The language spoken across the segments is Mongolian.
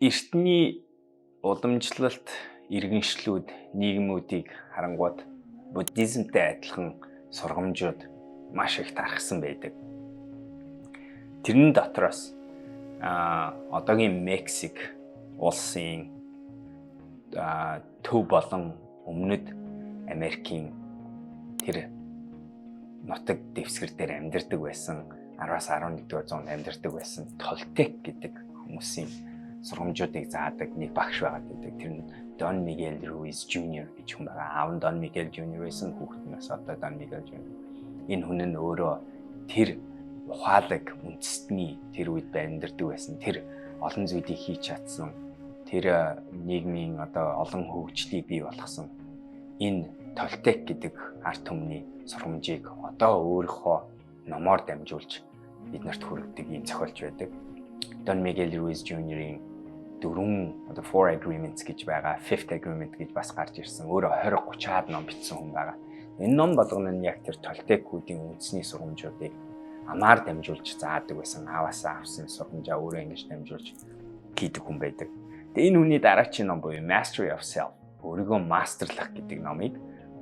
Эртний уламжлалт иргэншлүүд нийгмүүдийг харангуут буддизмтай адилхан сургамжууд маш их тархсан байдаг. Тэрэн дотроос одоогийн Мексик улсын төв болон өмнөд Америкийн тэр нутаг дэвсгэр дээр амьдардаг байсан 10-аас 11-р зуунд амьдардаг байсан Толтек гэдэг хүмүүсийн сургамжуудыг заадаг нэг багш байгаад байдаг. Тэр нь Дон Мигель Руис Jr. гэж хүн байгаа. Аав нь Дон Мигель Jr. байсан, хүүхэд нь бас одоо Дон Мигель Jr. Энэ хүн нь өөрөө тэр ухаалаг үндэстний тэр үед амьдардаг байсан. Тэр олон зүйлийг хийж чадсан. Тэр нийгмийн одоо олон хөгжлийг бий болгосон. Энэ Толтек гэдэг ард түмний сургамжийг одоо өөрийнхөө номоор дамжуулж биднэрт хүргэдэг юм зохиолч байдаг. Дон Мигель Руис Jr.-ийн 4 Four Agreements гэж байгаа, Fifth Agreement гэж бас гарч ирсэн. Өөрөө 20-30-аад ном бичсэн хүн байгаа. Энэ ном болгоно нь яг тэр Толтекуудын үндэсний сургамжуудыг амаар дамжуулж заадаг байсан. Аваасаа авсан сургамжаа өөрөө ингэж дамжуулж хийдэг хүн байдаг. Тэгээ энэ хүний дараагийн ном буюу Mastery of Self, өөрийгөө мастерлах гэдэг номыг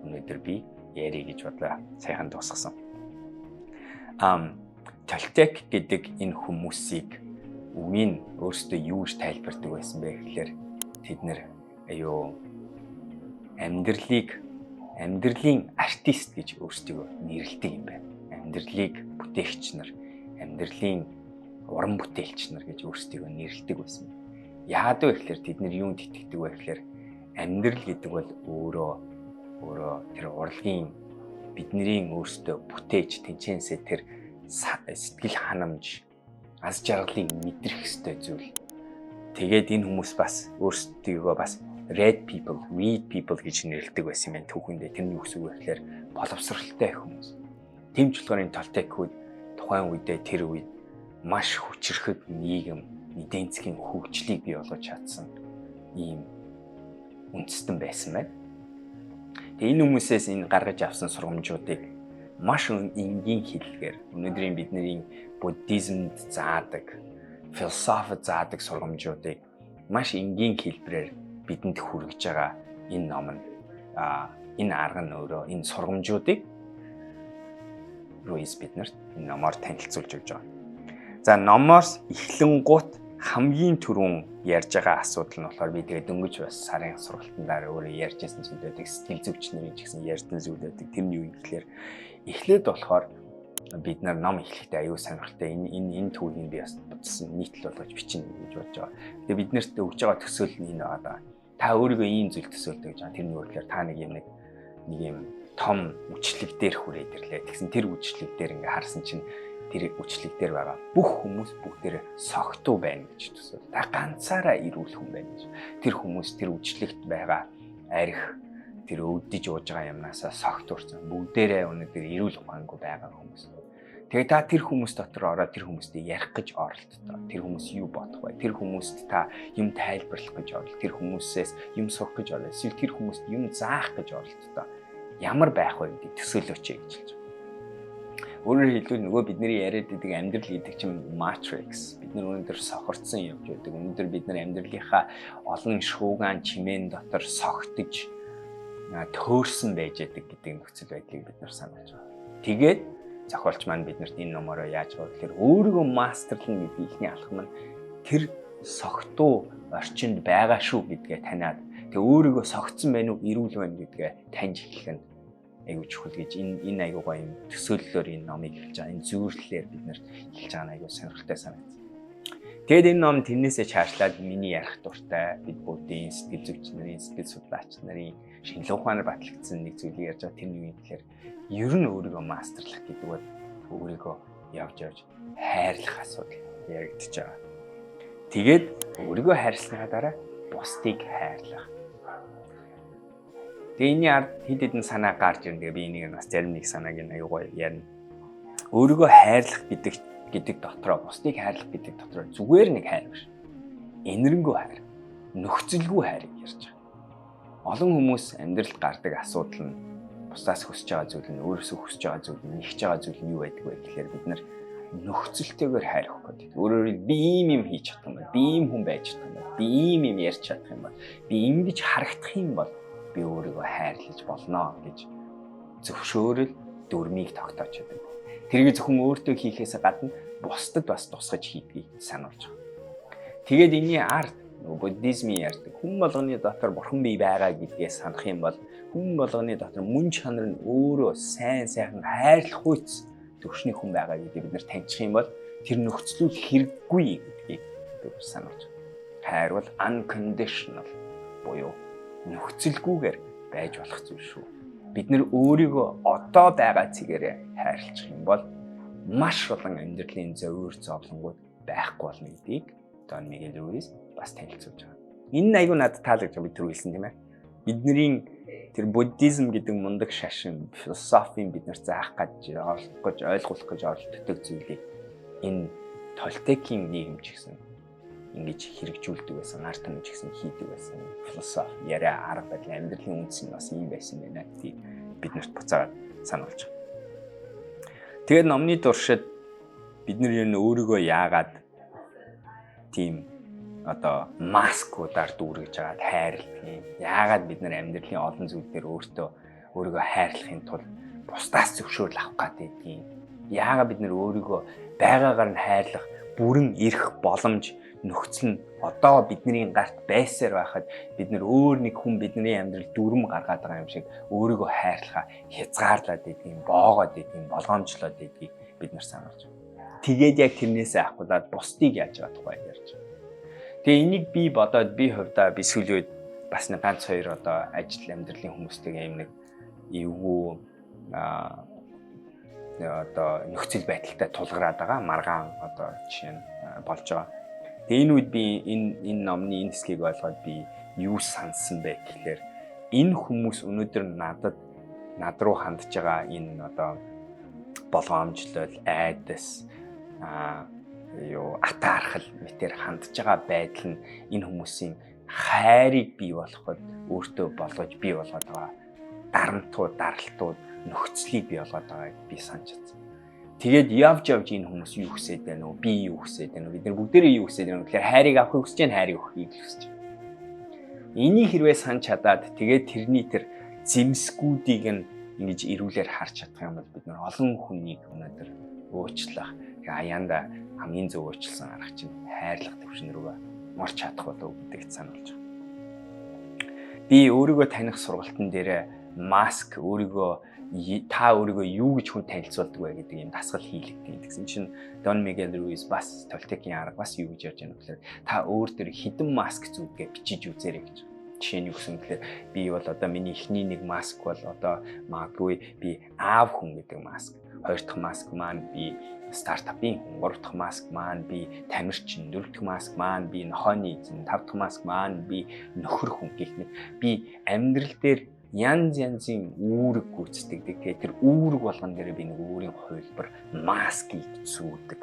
өнөөдөр би ярих гэж бодлоо. Сайхан дуусгасан. Толтек гэдэг энэ хүмүүсийг үгийн өөрсдөө юу гэж тайлбардаг байсан бэ гэхээр тэд нэр амьдралын артист гэж өөрсдөө нэрлэдэг юм байна. Амьдралыг бүтээгч нар, амьдралын уран бүтээлч нар гэж өөрсдөө нэрлэдэг байсан. Яагаад вэ гэхээр тэд нэр юунд итгэдэг вэ гэхээр амьдрал гэдэг бол өөрөө тэр урлагийн бидний өөрсдөө бүтээж тэнцэнсээ тэр сэтгэл ханамж аз жаргалыг мэдрэх ёстой зүйл. Тэгээд энэ хүмүүс бас өөрсдийгөө бас read people гэж нэрлэдэг байсан юм байна түүхэндээ. Тэр нь юу гэсэн үг вэ гэхээр боловсралтай хүмүүс. Тэмч болохоор энэ Толтекууд тухайн үедээ тэр үед маш хүчрэхэд нийгэм, эдийн засгийн хөгжлийг бий болгож чадсан ийм үндэстэн байсан байна. Тэгээ энэ хүмүүсээс энэ гаргаж авсан сургамжуудыг маш энгийн хэллэгээр өнөөдрийн бидний буддизмд заадаг, философид заадаг сургамжуудыг маш энгийн хэлбэрээр бидэнд хүргэж байгаа энэ ном нь энэ арга нь өөрөө энэ сургамжуудыг Руис биднэрт энэ номоор танилцуулж өгч байгаа. За номоос эхлэнгуут хамгийн түрүүн ярьж байгаа асуудал нь болохоор би тэгээд дөнгөж бас сарын сургалтандаа өөрөө ярьжсэн зүйл байдаг, сэтгэл зүйч нарын ч гэсэн ярьсан зүйл байдаг. Тэр нь юу юм гэхээр эхлээд болохоор бид нар ном эхлэхдээ аюу сонирхолтой энэ түүхийг би бас бодсон нийтлэл болгож бичнэ гэж бодож байгаа. Тэгээ бид нарт өгж байгаа төсөөлөл нь энэ байгаа. Та өөрийгөө ийм зүйл төсөөлдөг гэж байгаа. Тэр нь юу гэхээр та нэг юм том үчлэг дээр хүрээд ирлээ. Тэгсэн тэр үчлэг дээр ингээ харсан чинь тэр үчлэг дээр байгаа бүх хүмүүс бүгдээрээ согтуу байна гэж төсөөл. Та ганцаараа ирүүл хүн байна гэж. Тэр хүмүүс тэр үчлэгт байгаа арх тэр өвдөж ууж байгаа юмнасаа согтуурсан. Бүгдээрээ өнөөдөр эрүүл ухаангүй байгаа хүмүүс. Тэгээ та тэр хүмүүс дотор ороод тэр хүмүүстэй ярих гэж оролддог. Тэр хүмүүс юу бодох вэ? Тэр хүмүүст та юм тайлбарлах гэж оролддог. Тэр хүмүүсээс юм сурах гэж оролддог. Эсвэл тэр хүмүүст юм заах гэж оролддог. Ямар байх вэ гэдэг төсөөлөөч гэж хэлж байгаа. Өөрөөр хэлбэл нөгөө бидний яриад байдаг амьдрал гэдэг чинь matrix. Бид нар өнөөдөр сохорцсон явж байдаг. Өнөөдөр бид нар амьдралынхаа олон шууган чимээн дотор согтож төөрсөн байж байдаг гэдэг нөхцөл байдлыг бид нар санаж байгаа. Тэгээд зохиолч маань биднэрт энэ номороо яаж байгаа гэхээр өөрийгөө мастерлах гэдэг ихний алхам нь тэр согтуу орчинд байгаа шүү гэдгээ таниад тэг өөрийгөө согтсон байна уу, эрүүл байна гэдгээ таньж эхлэх нь айгуу чухал гэж энэ айгуу гоё юм төсөөллөөр энэ номыг хэлж байгаа. Энэ зүйрлэлээр бид нэр хэлж байгаа нь айгуу сонирхолтой санагдсан. Тэгээд энэ ном тэрнээсээ чаашлаад миний ярих дуртай бид буддийн сэтгэл зүйч нарын, сэтгэл судлаач нарын шинжилгээ ухаанаар батлагдсан нэг зүйлийг ярьж байгаа. Тэр нь юу юм гэхээр ер нь өөрийгөө мастерлах гэдэг бол өөрийгөө явж хайрлах асуудал яригдчихэж байгаа. Тэгээд өөрийгөө хайрласныхаа дараа бусдыг хайрлах. Тэгээ энэ ард хэд хэдэн санаа гарч ирнэ. Тэгээ би энийг бас зарим нэг санааг аюугаа ярина. Өөрийгөө хайрлах гэдэг дотроо бусдыг хайрлах гэдэг дотроо зүгээр нэг хайр биш. Энэрнгүү хайр, нөхцөлгүй хайрыг ярьж байгаа. Олон хүмүүс амьдралд гардаг асуудал нь бусдаас хүсэж байгаа зүйл нь, өөрөөсөө хүсэж байгаа зүйл нь, нэгж байгаа зүйл нь юу байдаг вэ гэхээр бид нар нөхцөлтэйгээр хайр өгөх гэдэг. Өөрөөр би ийм хийж чадах юм байна. Би ийм хүн байж чадах юм байна. Би ийм ярьж чадах юм байна. Би ингэж харагдах юм бол би өөрийгөө хайрлаж болно гэж зөвшөөрөл дүрмийг тогтоож байдаг. Тэрийг зөвхөн өөртөө хийхээс гадна бусдад бас тусгаж хийдгийг сануулж байгаа. Тэгээд энэний ард буддизмын ярьдаг хүн болгоны дотор бурхан бий байгаа гэдгээ санах юм бол хүн болгоны дотор мөн чанар нь өөрөө сайн сайхан хайрлах үйц төвшний хүн байгаа гэдгийг бид нар таньчих юм бол тэр нөхцлүүд хэрэггүй гэдгийг бид сануулж байна. Хайр бол unconditional буюу нөхцөлгүйгээр байж болох зүйл шүү. Бид нар өөрийгөө одоо байгаа цэгээрээ хайрлах юм бол маш олон амьдралын зөвөр зовлонгууд байхгүй болно гэдгийг Дон Мигель Руис бас танилцуулж байгаа. Энэ айгүй надад таалагдж би түр хэлсэн тийм ээ. Бидний тэр буддизм гэдэг мундаг шашин, философийн бид нар заах гэж ойлгуулах гэж оролддог зүйлийг энэ Толтекийн нийгэм ч гэсэн ингэж хэрэгжүүлдэг байсан, арт түмэн ч гэсэн хийдэг байсан. Философи, яриа, арга барил, амьдралын үндэс нь бас ийм байсан байна гэдгийг биднэрт буцаагаад сануулж байгаа. Тэгээд номны туршид бид нар өөрийгөө яагаад тийм одоо маскуудаар дүүргэж байгаад хайрлах. Яагаад бид нар амьдралын олон зүйл дээр өөрийгөө хайрлахын тулд бусдаас зөвшөөрөл авах гэдэг юм. Яагаад бид нар өөрийгөө байгаагаар нь хайрлах бүрэн эрх боломж нөхцөл нь одоо бидний гарт байсаар байхад бид нар өөр нэг хүн бидний амьдрал дүрм гаргаад байгаа юм шиг өөрийгөө хайрлахаа хязгаарлаад байдгийг, боогоод байдгийг, болгоомжлоод байдгийг бид нар сануулж байна. Тэгээд яг тэрнээсээ ахуулаад бусдыг яаж байгаа тухай ярьж байна. Тэгээ энийг би бодоод би хувьдаа би сүүлийн үед бас нэг ганц хоёр одоо ажил амьдралын хүмүүстэйгээ юм нэг эвгүй одоо нөхцөл байдалтай тулгараад байгаа маргаан одоо жишээ нь болж байгаа. Тэгээ энэ үед би энэ номны энэ хэсгийг ойлгоод би юу сансан бэ гэхээр энэ хүмүүс өнөөдөр над руу хандж байгаа энэ одоо болгоомжлол, айдас атаархал мэтэр хандж байгаа байдал нь энэ хүмүүсийн хайрыг бий болгоход өөртөө болгож бий болгоод байгаа дарамтууд, даралтууд, нөхцөлийг бий болгоод байгааг би санаж чадсан. Тэгээд явж энэ хүмүүс юу хүсэж байна уу? Би юу хүсэж байна уу? Бид нар бүгдээрээ юу хүсэж байна вэ? Тэгэхээр хайрыг авахыг хүсэж байна, хайрыг өгөхийг хүсэж байна. Энийг хэрвээ санаж чадаад тэгээд тэрний тэр зэмсгүүдийг нь ингэж ирүүлэр харж чадах юм бол бид нар олон хүнийг өнөөдөр уучлах, аяанда хамгийн зөв уучлсан арга чинь хайрлах төвшин рүүгээ морч чадах болов гэдэгт сануулж байгаа. Би өөрийгөө таних сургалтын дээр маск та өөрийгөө юу гэж хүн танилцуулдаг вэ гэдэг юм дасгал хийлэгдэг. Тэгсэн чинь Дон Мигель Руис бас Толтекийн арга бас юу гэж ярьж байгаа нөхлөөр та өөр дээр хідэн маск зүудгээ бичиж үзээрэй гэж. Жишээ нь юу гэсэн гэхээр би бол одоо миний эхний нэг маск бол одоо магадгүй би аав хүн гэдэг маск. Хоёр дахь маск маань би стартапын хүн, гурав дахь маск маань би тамирчин, дөрөв дахь маск маань би нохооны эзэн, тав дахь маск маань би нөхөр хүн гэх мэт би амьдрал дээр янз янзын үүрэг гүйцэтгэдэг. Тэгээд тэр үүрэг болгон дээр би нэг өөрийн хувилбар маскийг зүүдэг.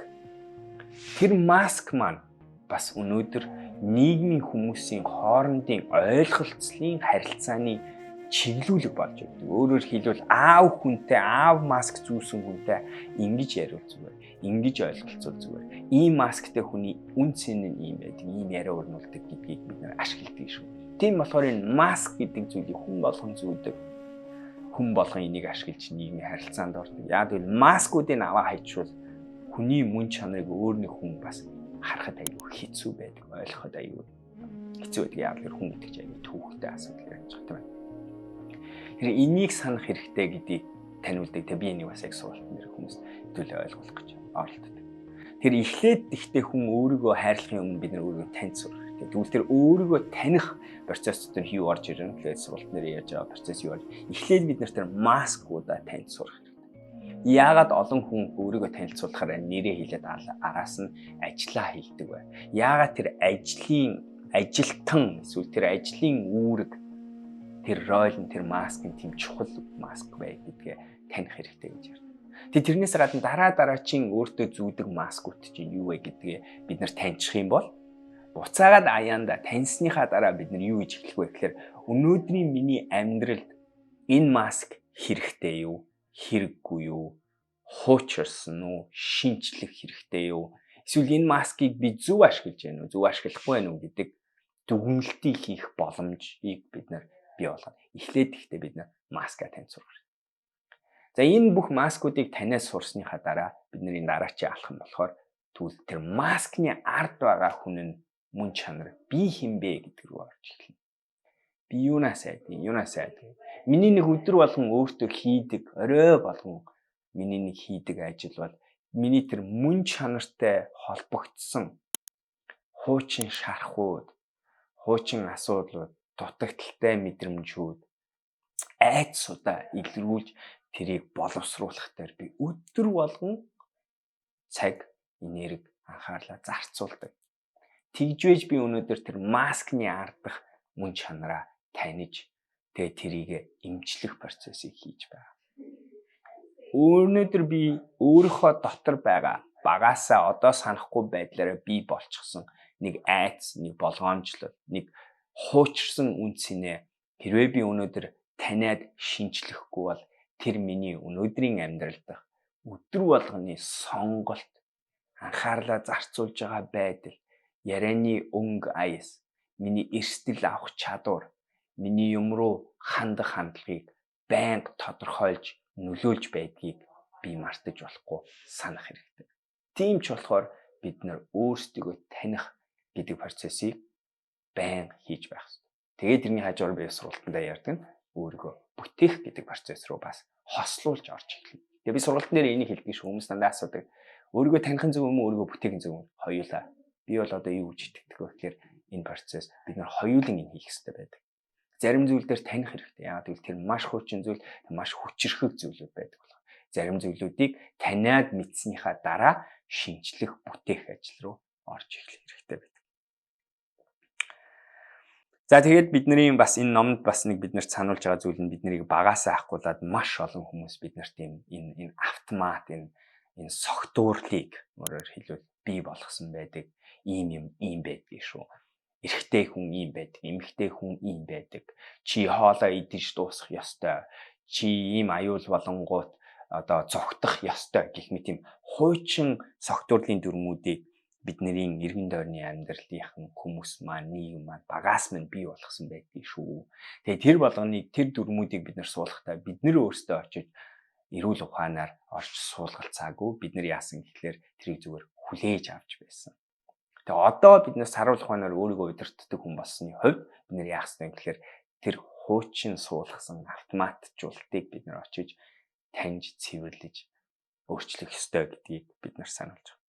Тэр маск маань бас өнөөдөр нийгмийн хүмүүсийн хоорондын ойлголцлын харилцааны чиглүүлэг болж байдаг. Өөрөөр хэлбэл аав хүнтэй аав маск зүүсэн хүнтэй ингэж яриул зүгээр, ингэж ойлголцол зүгээр. Ийм масктай хүний үн цэн нь ийм байдаг, ийм яриа өрнүүлдэг гэдгийг бид нэр ашигладаг шүү. Тийм болохоор энэ маск гэдэг зүйлийг хүн болгон зүүдэг. Хүн болгон энийг ашиглаж нийгмийн харилцаанд ордог. Яг л маскуудыг аваа хайчвал хүний мөн чанарыг өөр нэг хүн бас харахад аюу хэцүү байдаг, ойлгоход аюу хэцүү байдаг. Яг л хүн гэдэг чинь аюу түүхтэй асуудал байж байгаа тийм ээ. Тэр энийг санах хэрэгтэй гэдгийг таниулдаг. Тэ би энийг бас яг сургалтын дээр хүмүүст хэвлээ ойлгуулах гэж оролддог. Тэр эхлээд ихтэй хүн өөрийгөө хайрлахын өмнө бид нар өөрийгөө таньж сурах хэрэгтэй. Тэгвэл тэр өөрийгөө таних процесс дотор юу орж ирнэ? Тэгээд сургалтын дээр яаж байгаа процесс юу орж. Эхлээд бид нар тэр маскуудаа таньж сурах хэрэгтэй. Яагаад олон хүн өөрийгөө танилцуулахаар нэрээ хэлээд араас нь ажиллаа хэлдэг вэ? Яагаад тэр ажилтан эсвэл тэр ажлын үүрэг, тэр роль нь, тэр маск нь тийм чухал маск бай гэдгээ таних хэрэгтэй гэж ярьдаг. Тэрнээс гадна дараачийн өөртөө зүүдэг маскууд чинь юу вэ гэдгээ бид нар таньчих юм бол буцаагаад аяанда таньсныхаа дараа бид нар юу гэж эхлэх вэ гэхээр өнөөдрийн миний амьдралд энэ маск хэрэгтэй юу? Хэрэггүй юу? Хуучирсан уу? Шинжлэх хэрэгтэй юу? Эсвэл энэ маскыг би зөв ашиглаж байна уу? Зөв ашиглахгүй байна уу гэдэг дүгнэлтийг хийх боломжийг бид нар бий болгоно. Эхлээд ихтэй бид нар маска тань сурах. За энэ бүх маскуудыг таниас сурсныхаа дараа бидний дараачийн алхам болохоор тэгвэл тэр маскны ард байгаа хүн нь мөн чанар би хинбэ гэдэг рүү орж эхэлнэ. Би юунаас айдаг? Миний нэг өдөр болгон өөртөө хийдэг, орой болгон миний нэг хийдэг ажил бол миний тэр мөн чанартай холбогдсон хуучин шархууд, хуучин асуудлууд, дутагдaltaй мэдрэмжүүд, айдсуудаа илрүүлж тэрийг боловсруулах дээр би өдөр болгон цаг, энерги, анхаарлаа зарцуулдаг. Тэгжвэж би өнөөдөр тэр маскны ардах мөн чанараа таних, тэгээ тэрийг эмчлэх процессыг хийж байгаа. Өнөөдөр би өөрийнхөө дотор байгаа багаасаа одоо санахгүй байдлаараа би болчихсон нэг айц, нэг болгоомжлол, нэг хуучирсан үнцнээ хэрвээ би өнөөдөр таниад шинжлэхгүй бол тэр миний өнөөдрийн амьдрал дах өдөр болгоны сонголт, анхаарлаа зарцуулж байгаа байдал, ярианы өнгө аяс, миний эрсдэл авах чадвар, миний юм руу хандах хандлагыг байнга тодорхойлж нөлөөлж байдгийг би мартаж болохгүй санах хэрэгтэй. Тийм ч болохоор бид нар өөрсдийгөө таних гэдэг процессыг байнга хийж байх хэрэгтэй. Тэгээд тэрний хажуугаар би сургалтандаа ярьдаг нь өөрийгөө бүтээх гэдэг процесс руу бас хослуулж орж эхэлнэ. Тэгээд би сургалтын дээр энийг хэлдэг шүү. Хүмүүс дандаа асуудаг. Өөрийгөө таних зөв юм уу, өөрийгөө бүтээх зөв юм уу? Хоёулаа. Би бол одоо юу гэж итгэдэг вэ гэхээр энэ процесс бид нар хоёулаа ингэ хийх хэрэгтэй байдаг. Зарим зүйл дээр таних хэрэгтэй. Яагаад гэвэл тэр маш хуучин зүйл, маш хүчрхэг зүйлүүд байдаг болох. Зарим зүйлүүдийг таниад мэдснийхаа дараа шинжлэх, бүтээх ажил руу орж эхлэх хэрэгтэй байдаг. За тэгээд бидний бас энэ номд бас нэг биднэрт сануулж байгаа зүйл нь биднийг багаасаа ахгуулад маш олон хүмүүс биднэрт энэ автомат энэ согтуурлыг өөрөөр хэлбэл бий болгосон байдаг. Ийм байдаг шүү. Эрэгтэй хүн ийм байдаг, эмэгтэй хүн ийм байдаг. Чи хоолоо идэж дуусах ёстой. Чи ийм аюул болонгууд одоо зогтох ёстой гэх мэт юм хуучин согтуурлын дүрмүүдийг бидний эргэн тойрны амьдралынхан хүмүүс маань, нийгэм маань багаас минь бий болгосон байдгийг шүү. Тэгээ тэр болгоныг, тэр дүрмүүдийг бид нар суулгахдаа бид нэр өөрсдөө очиж эрүүл ухаанаар орж суулгалцаагүй. Бид нар яасан гэхлээр тэрийг зүгээр хүлээж авч байсан. Тэгээ одоо биднээс харуулах ухаанаар өөрийгөө удирддаг хүн болсны хувьд бид нар яах ёстой гэхлээр тэр хуучин суулгасан автоматжуулалтыг бид нар очиж таньж, цэвэрлэж өөрчлөх ёстой гэдгийг бид нар сануулж байгаа.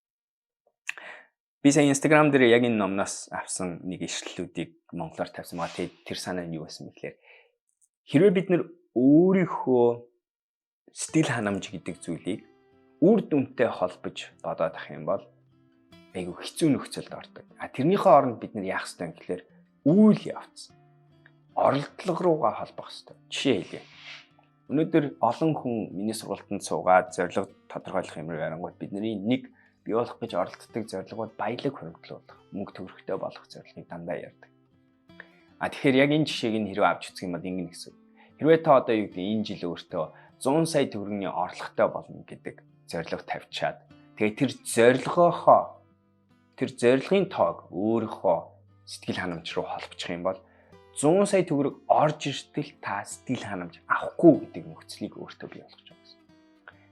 Би сая Instagram дээр яг энэ номноос авсан нэг ишлэлүүдийг монголоор тавьсан байгаа. Тэр санаа нь юу байсан бэ гэхээр хэрвээ бид нар өөрийнхөө сэтгэл ханамж гэдэг зүйлийг үр дүнтэй холбож бодоод ах юм бол айгүй хэцүү нөхцөлд ордог. Тэрнийхээ оронд бид нар яах ёстой вэ гэхээр үйл явц, оролдлого руугаа холбох ёстой. Жишээ хэлье. Өнөөдөр олон хүн миний сургалтанд суугаад зорилго тодорхойлох юм ярангууд бидний нэг бий болох гэж оролддог зорилго бол баялаг хуримтлуулах, мөнгө төгрөгтэй болох зорилгыг дандаа ярьдаг. Тэгэхээр яг энэ жишээг нь хэрвээ авч үзэх юм бол ингэнэ гэсэн. Хэрвээ та одоо юу гэдэг энэ жил өөртөө 100 сая төгрөгийн орлоготой болно гэдэг зорилго тавьчаад тэгээд тэр зорилгын тоог өөрийнхөө сэтгэл ханамж руу холбочих юм бол 100 сая төгрөг орж иртэл та сэтгэл ханамж авахгүй гэдэг нөхцөлийг өөртөө бий болгож байгаа гэсэн.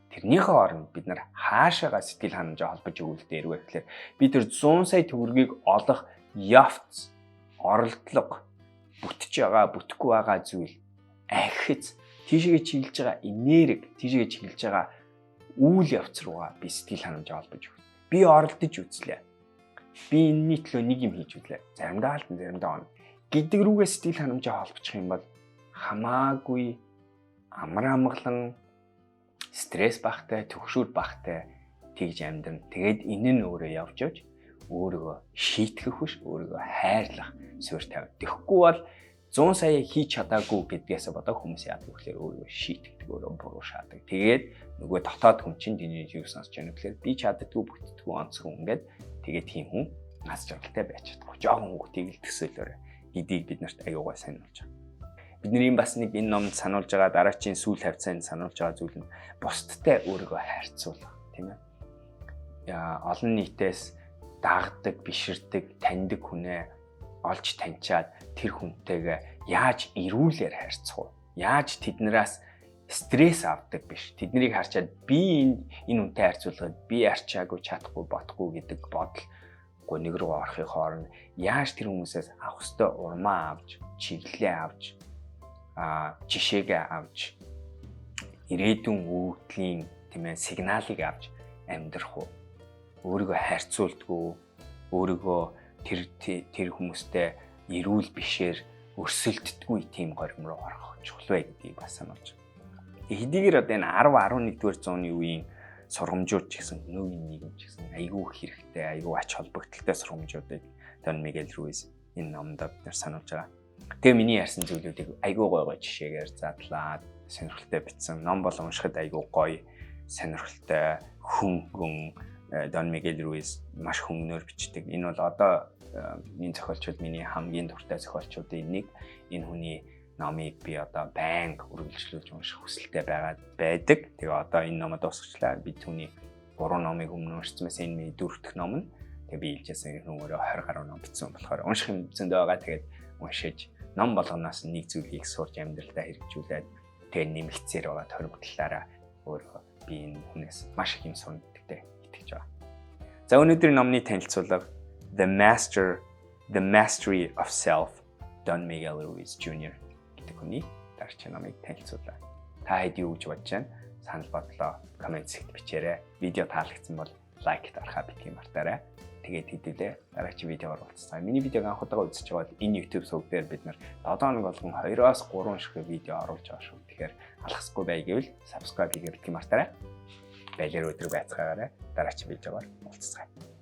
Тэрнийхээ оронд бид нар хаашаага сэтгэл ханамжаа холбож өгүүлдэг хэрвээ гэхээр би тэр 100 сая төгрөгийг олох явц, оролдлого, бүтэж байгаа, бүтэхгүй байгаа зүйл, ахиц, тийшээгээ чиглэж байгаа энерги, тийшээгээ чиглэж байгаа үйл явц руугаа би сэтгэл ханамжаа холбож өгнө. Би оролдож үзлээ. Би энэний төлөө нэг юм хийж үзлээ. Заримдаа алтан, заримдаа он гэдэг рүүгээ сэтгэл ханамжаа холбочих юм бол хамаагүй амар амгалан стресс багтай, төгшүүр багтай тэгж амьдрна. Тэгээд энэ нь өөрөө явж өөрийгөө шийтгэх биш, өөрийгөө хайрлах суурь тавина. Тэгэхгүй бол 100 сая хийж чадаагүй гэдгээс бодоо хүмүүс яадаг вэ гэхээр өөрийгөө шийтгдэг, өөрөө буруу шаадаг. Тэгээд нөгөө дотоод хүн чинь тэний юу сонсож байна гэхээр би чаддаггүй, бүтдэггүй онцгой ингээд тэгээд тийм хүн аз жаргалтай байж чадахгүй. Жохон хүүхдийг л төсөөлөөрэй. Эдийг бид нарт аюугай сануулж байгаа. Бидний бас нэг энэ номд сануулж байгаа дараачийн сүүл хавцаанд сануулж байгаа зүйл нь бусдтай өөрийгөө хайрцуулах, тийм ээ. Олон нийтээс дагдаг, биширдэг, таньдаг хүнээ олж таньчаад тэр хүнтэйгээ яаж эрүүлэр харьцах вэ? Яаж тэднээс стресс авдаг биш. Тэднийг харчаад би энэ хүнтэй харьцуулахад би арчаагүй, чадахгүй, бодохгүй гэдэг бодол нэг рүү орохын хооронд яаж тэр хүмүүсээс авах ёстой урмаа авч, чиглэлээ авч, жишээгээ авч, ирээдүйн үүдлийн тийм ээ сигналыг авч амьдрах уу? Өөрийгөө хайрцуулдаггүй, өөрийгөө тэр хүмүүстэй эрүүл бишээр өрсөлддөггүй тийм горим руу орох чухал бай гэдгийг бас сануулж байна. Хэдийгээр одоо энэ 10-11-р зууны үеийн сургамжууд ч гэсэн нүүгийн нийгэм ч гэсэн айгүй хэрэгтэй, айгүй ач холбогдолтой сургамжуудыг Дон Мигель Руис энэ номдоо бид нар сануулж байгаа. Тэгээ миний ярьсан зүйлүүдийг айгүй гой жишээгээр задлаад сонирхолтой бичсэн. Ном бол уншихад айгүй гоё, сонирхолтой, хөнгөн Дон Мигель Руис маш хөнгөнөөр бичдэг. Энэ бол одоо энэ зохиолчуд миний хамгийн дуртай зохиолчуудын нэг. Энэ хүний номыг би одоо байнга үргэлжлүүлж унших хүсэлтэй байдаг. Тэгээ одоо энэ номоо дуусгачлаа. Би түүний 3 номыг өмнө уншсанээс энэ миний 4 дахь ном нь. Тэгээ би хэлжсэн өөрөө 20 гаруй ном бичсэн болохоор унших юм зөндөө байгаа. Тэгээд уншиж ном болгоноос нэг зүйлийг сурч амьдралдаа хэрэгжүүлээд тэгээ нэмэгцээр байгаа тохиромжлолаараа өөрөө би энэ хүнээс маш их юм сурна гэдэгт итгэж байгаа. За өнөөдрийн номны танилцуулга The Mastery of Self, Don Miguel Ruiz Jr. гэдэг хүний дараагийн номыг танилцууллаа. Та хэд юу гэж бодож байна? Санал бодлоо комент секцэд бичээрэй. Видео таалагдсан бол лайк дарахаа битгий мартаарай. Тэгээд хэдүүлээ дараагийн видеоор уулзцгаая. Миний видеог анх удаага үзэж байгаа бол энэ YouTube суваг дээр бид нар 7 хоног болгон 2-3 ширхэг видео оруулж байгаа шүү. Тэгэхээр алхасгүй бай гэвэл subscribe хийгээ битгий мартаарай. Баялаар өдрөг байцгаагаарай. Дараагийн видеоор уулзцгаая.